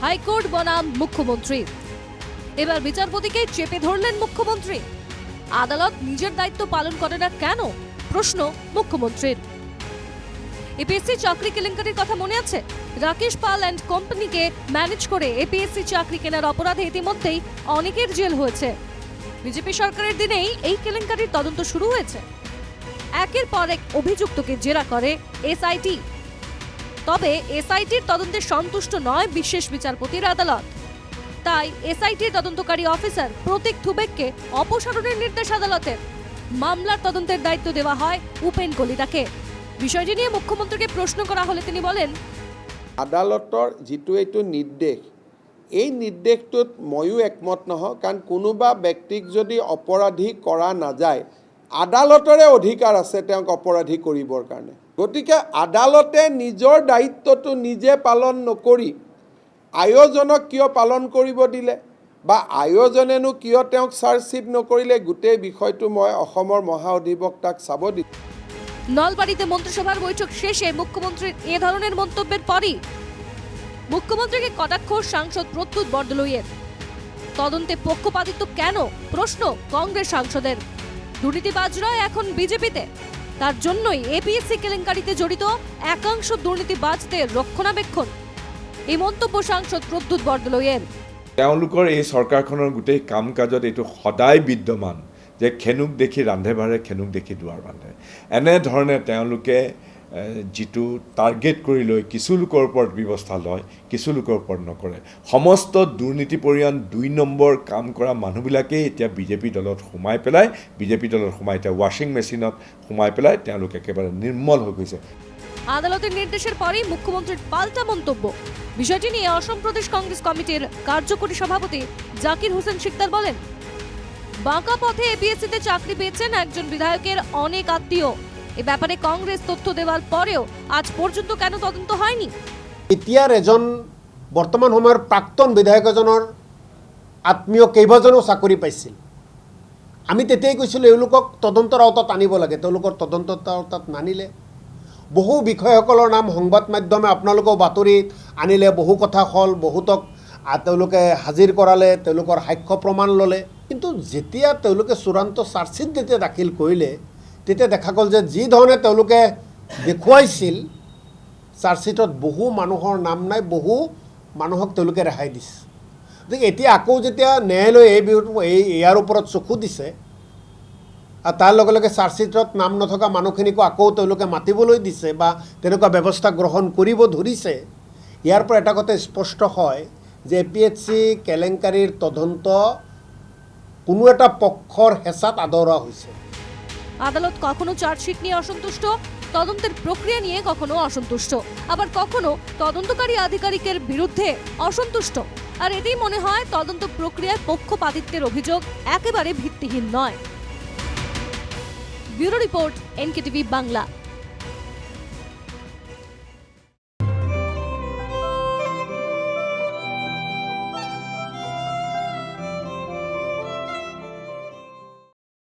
High court বনাম মুখ্যমন্ত্রী। এবার বিচারপতিকে চেপে ধরলেন মুখ্যমন্ত্রী। আদালত নিজের দায়িত্ব পালন করে না কেন, প্রশ্ন মুখ্যমন্ত্রীর। এপিএসসি চাকরি কেলেঙ্কারির কথা মনে আছে? রাকেশ পাল অ্যান্ড কোম্পানিকে ম্যানেজ করে এপিএসসি চাকরি কেনার অপরাধে ইতিমধ্যেই অনেকের জেল হয়েছে। বিজেপি সরকারের দিনেই এই কেলেঙ্কারির তদন্ত শুরু হয়েছে। একের পর এক অভিযুক্তকে জেরা করে এসআইটি। তবে এসআইটির তদন্তে সন্তুষ্ট নয় বিশেষ বিচারপতির আদালত। তাই এসআইটির তদন্তকারী অফিসার প্রতীক থুবেককে অপসারণের নির্দেশ আদালতের। মামলার তদন্তের দায়িত্ব দেওয়া হয় উপেন কলিতাকে। বিষয়টি নিয়ে মুখ্যমন্ত্রীকে প্রশ্ন করা হলে তিনি বলেন, আদালতৰ যিটো এইটো নিৰ্দেশ, এই নিৰ্দেশটোত ময়ো একমত নহয়। কাৰণ কোনোবা ব্যক্তিক যদি অপৰাধী কৰা নাযায়, আদালতৰে অধিকাৰ আছে তেওঁক অপৰাধী কৰিবৰ কাৰণে। গতিকে আদালতে নিজৰ দায়িত্বটো নিজে পালন নকৰি আয়োজনক কিয় পালন কৰিব দিলে বা আয়োজনেনো কিয় তেওঁক চাৰ্জশ্বিট নকৰিলে, গোটেই বিষয়টো মই অসমৰ মহা অধিবক্তাক চাব দিম। নলবাড়িতে মন্ত্রিসভার বৈঠক শেষে মুখ্যমন্ত্রীর এ ধরনের মন্তব্যের পরই মুখ্যমন্ত্রীকে কটাক্ষ সাংসদ প্রত্যুৎ বরদলৈয়ের। তদন্তে পক্ষপাতিত্ব কেন, প্রশ্ন কংগ্রেস সাংসদের। দুর্নীতিবাজরা এখন বিজেপিতে, তার জন্যই এপিএসসি কেলেঙ্কারিতে জড়িত একাংশ দুর্নীতিবাজদের রক্ষণাবেক্ষণ, এই মন্তব্য সাংসদ প্রত্যুৎ বরদলৈয়ের। তেওঁলোকৰ এই চৰকাৰখনৰ গোটেই কাম কাজত এইটো সদায় বিদ্যমান যে খেনুক দেখি ৰান্ধে বাঢ়ে, খেনুক দেখি দুৱাৰ বান্ধে। এনেধৰণে তেওঁলোকে যিটো টাৰ্গেট কৰি লৈ কিছু লোকৰ ওপৰত ব্যৱস্থা লয়, কিছু লোকৰ ওপৰত নকৰে। সমস্ত দুৰ্নীতিপৰীয়ন ২ নম্বৰ কাম কৰা মানুহবিলাকেই এতিয়া বিজেপি দলত সোমাই পেলাই, বিজেপি দলত সোমাই এতিয়া ৱাশ্বিং মেচিনত সোমাই পেলাই তেওঁলোক একেবাৰে নিৰ্মল হৈ গৈছে। আদালতের নির্দেশের পরেই মুখ্যমন্ত্রীর পাল্টা মন্তব্য। বিষয়টি নিয়ে অসম প্রদেশ কংগ্রেস কমিটির কার্যকরী সভাপতি জাকির হোসেন শিকদার বলেন, বাঁকা পথে এপিএসসিতে চাকরি পেয়েছেন একজন বিধায়কের অনেক আত্মীয়। এ ব্যাপারে কংগ্রেস তথ্য দেওয়ার পরেও আজ পর্যন্ত কেন তদন্ত হয়নি? এতিয়াৰ এজন বৰ্তমান সময়ৰ প্ৰাক্তন বিধায়ক এজনৰ আত্মীয় কেইবাজনো চাকৰি পাইছিল। আমি তেতিয়াই কৈছিলোঁ এওঁলোকক তদন্তৰ আওতাত আনিব লাগে, তেওঁলোকৰ তদন্তৰ আওতাত নানিলে। বহু বিষয়াসকলৰ নাম সংবাদ মাধ্যমে আপোনালোকেও বাতৰিত আনিলে, বহু কথা হ'ল, বহুতক তেওঁলোকে হাজিৰ কৰালে, তেওঁলোকৰ সাক্ষ্য প্ৰমাণ ল'লে। কিন্তু যেতিয়া তেওঁলোকে চূড়ান্ত চাৰ্জশ্বিট যেতিয়া দাখিল কৰিলে, তেতিয়া দেখা গ'ল যে যি ধৰণে তেওঁলোকে দেখুৱাইছিল চাৰ্জশ্বিটত বহু মানুহৰ নাম নাই, বহু মানুহক তেওঁলোকে ৰেহাই দিছে। গতিকে এতিয়া আকৌ যেতিয়া ন্যায়ালয়ে ইয়াৰ ওপৰত চকু দিছে, আৰু তাৰ লগে লগে চাৰ্জশ্বিটত নাম নথকা মানুহখিনিকো আকৌ তেওঁলোকে মাতিবলৈ দিছে বা তেনেকুৱা ব্যৱস্থা গ্ৰহণ কৰিব ধৰিছে, ইয়াৰ পৰা এটা কথা স্পষ্ট হয় যে এপিএসসি কেলেংকাৰীৰ তদন্ত কোনো এটা পক্ষৰ হেঁচাত আদৰা হৈছে। আদালত কখনো চার্জশিট নিয়ে অসন্তুষ্ট, তদন্তের প্রক্রিয়া নিয়ে কখনো অসন্তুষ্ট, আবার কখনো তদন্তকারী আধিকারিকের বিরুদ্ধে অসন্তুষ্ট। আর এতেই মনে হয় তদন্ত প্রক্রিয়ায় পক্ষপাতিত্বের অভিযোগ একেবারে ভিত্তিহীন নয়। Bureau report, NKTV Bangla.